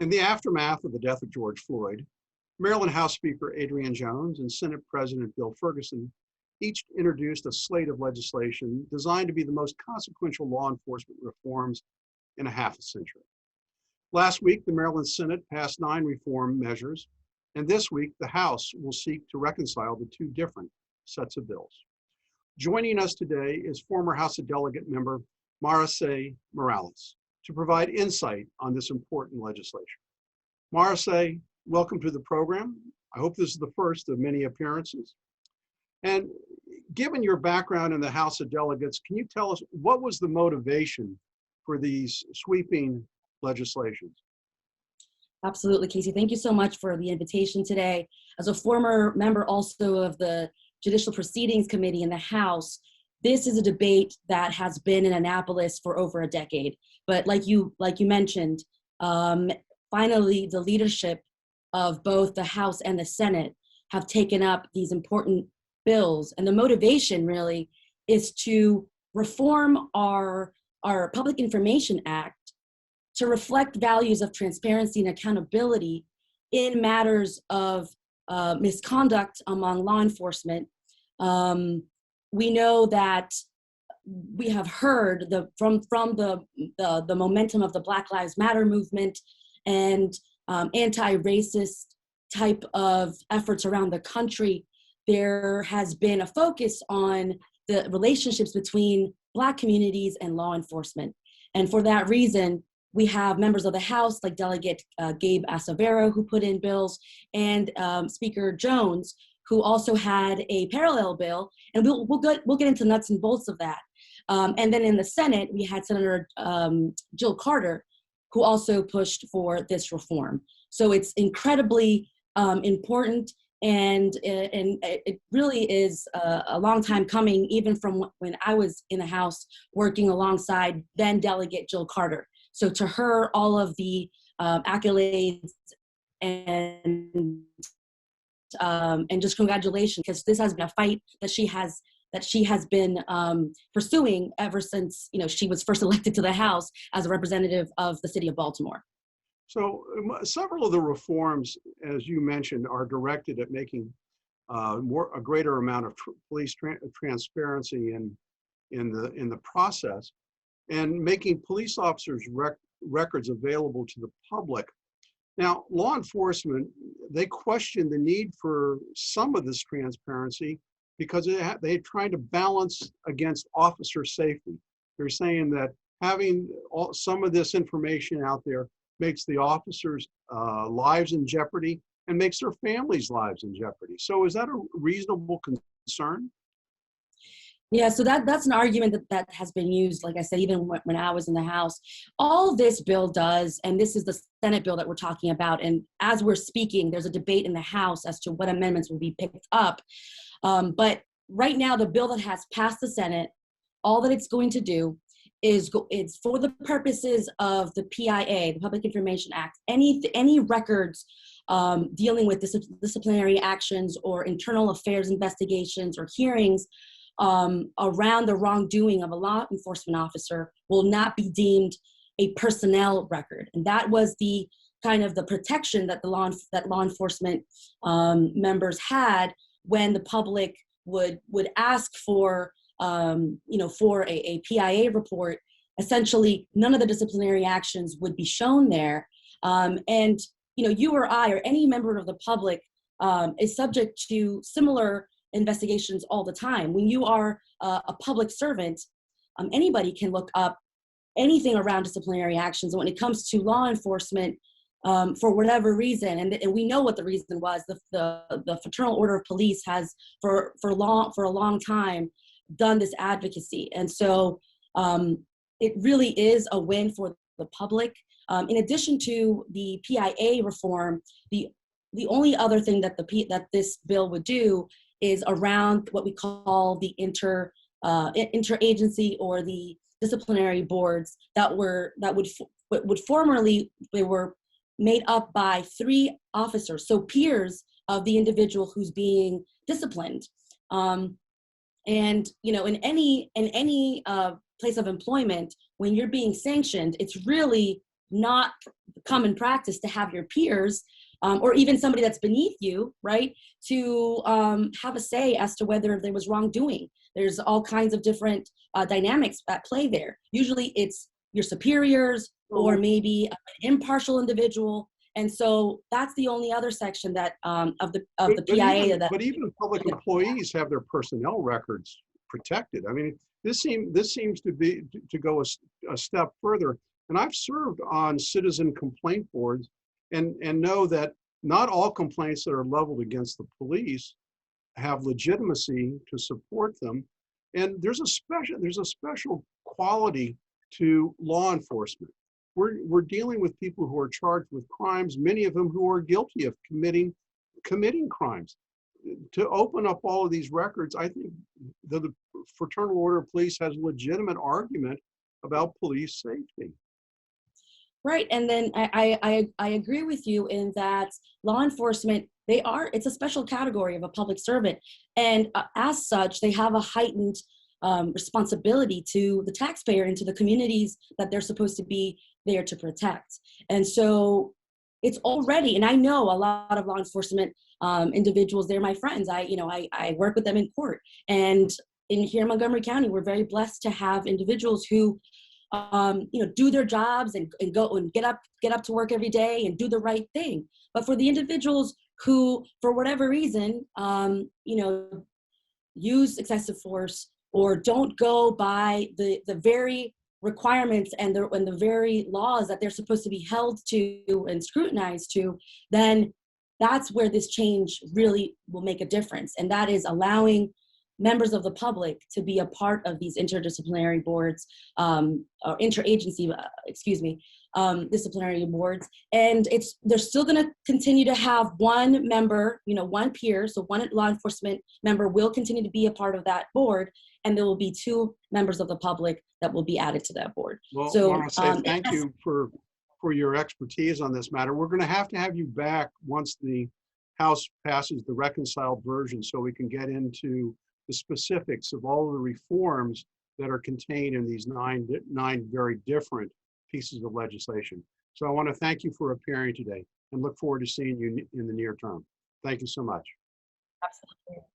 In the aftermath of the death of George Floyd, Maryland House Speaker Adrian Jones and Senate President Bill Ferguson each introduced a slate of legislation designed to be the most consequential law enforcement reforms in a half a century. Last week, the Maryland Senate passed 9 reform measures, and this week, the House will seek to reconcile the 2 different sets of bills. Joining us today is former House of Delegate member Marice Moralés to provide insight on this important legislation. Marice, welcome to the program. I hope this is the first of many appearances. And given your background in the House of Delegates, can you tell us what was the motivation for these sweeping legislations? Absolutely, Casey. Thank you so much for the invitation today. As a former member also of the Judicial Proceedings Committee in the House, this is a debate that has been in Annapolis for over a decade. But like you mentioned, finally the leadership of both the House and the Senate have taken up these important bills. And the motivation really is to reform our Public Information Act to reflect values of transparency and accountability in matters of misconduct among law enforcement. We know that we have heard from the momentum of the Black Lives Matter movement and anti-racist type of efforts around the country. There has been a focus on the relationships between Black communities and law enforcement. And for that reason, we have members of the House like Delegate Gabe Acevedo, who put in bills, and Speaker Jones, who also had a parallel bill, and we'll get into nuts and bolts of that. And then in the Senate, we had Senator Jill Carter, who also pushed for this reform. So it's incredibly important, and it really is a long time coming, even from when I was in the House working alongside then Delegate Jill Carter. So to her, all of the accolades and just congratulations, because this has been a fight that she has been pursuing ever since she was first elected to the House as a representative of the city of Baltimore. So several of the reforms, as you mentioned, are directed at making a greater amount of police transparency in the process, and making police officers' records available to the public. Now, law enforcement, they question the need for some of this transparency because they're trying to balance against officer safety. They're saying that having some of this information out there makes the officers' lives in jeopardy and makes their families' lives in jeopardy. So is that a reasonable concern? Yeah, so that's an argument that has been used, like I said, even when I was in the House. All this bill does, and this is the Senate bill that we're talking about, and as we're speaking, there's a debate in the House as to what amendments will be picked up. But right now, the bill that has passed the Senate, all that it's going to do is it's for the purposes of the PIA, the Public Information Act, any records dealing with disciplinary actions or internal affairs investigations or hearings around the wrongdoing of a law enforcement officer will not be deemed a personnel record. And that was the kind of the protection that law enforcement members had when the public would ask for for a PIA report. Essentially, none of the disciplinary actions would be shown there. And you or I or any member of the public is subject to similar investigations all the time. When you are a public servant, anybody can look up anything around disciplinary actions. And when it comes to law enforcement, for whatever reason, and we know what the reason was, the Fraternal Order of Police has for a long time done this advocacy. And so it really is a win for the public. In addition to the PIA reform, the only other thing that this bill would do is around what we call the interagency or the disciplinary boards that would formerly, they were made up by 3 officers, so peers of the individual who's being disciplined. And in any place of employment, when you're being sanctioned, it's really not common practice to have your peers or even somebody that's beneath you, right, to have a say as to whether there was wrongdoing. There's all kinds of different dynamics at play there. Usually it's your superiors or maybe an impartial individual. And so that's the only other section that of the PIA that. But even public employees have their personnel records protected. I mean, this seems to go a step further. And I've served on citizen complaint boards and know that not all complaints that are leveled against the police have legitimacy to support them. And there's a special quality to law enforcement. We're dealing with people who are charged with crimes, many of them who are guilty of committing crimes. To open up all of these records, I think the Fraternal Order of Police has a legitimate argument about police safety. Right, and then I agree with you in that law enforcement, it's a special category of a public servant, and as such, they have a heightened responsibility to the taxpayer and to the communities that they're supposed to be there to protect. And so it's already, and I know a lot of law enforcement individuals, they're my friends. I work with them in court, and here in Montgomery County, we're very blessed to have individuals who do their jobs and go and get up to work every day and do the right thing. But for the individuals who, for whatever reason, use excessive force or don't go by the very requirements and the very laws that they're supposed to be held to and scrutinized to, then that's where this change really will make a difference. And that is allowing members of the public to be a part of these interdisciplinary boards, or interagency, disciplinary boards. And they're still gonna continue to have one member, one peer, so one law enforcement member will continue to be a part of that board, and there will be 2 members of the public that will be added to that board. Well, so, I want to say thank you for your expertise on this matter. We're gonna have you back once the House passes the reconciled version so we can get into the specifics of all of the reforms that are contained in these nine very different pieces of legislation. So I want to thank you for appearing today and look forward to seeing you in the near term. Thank you so much. Absolutely.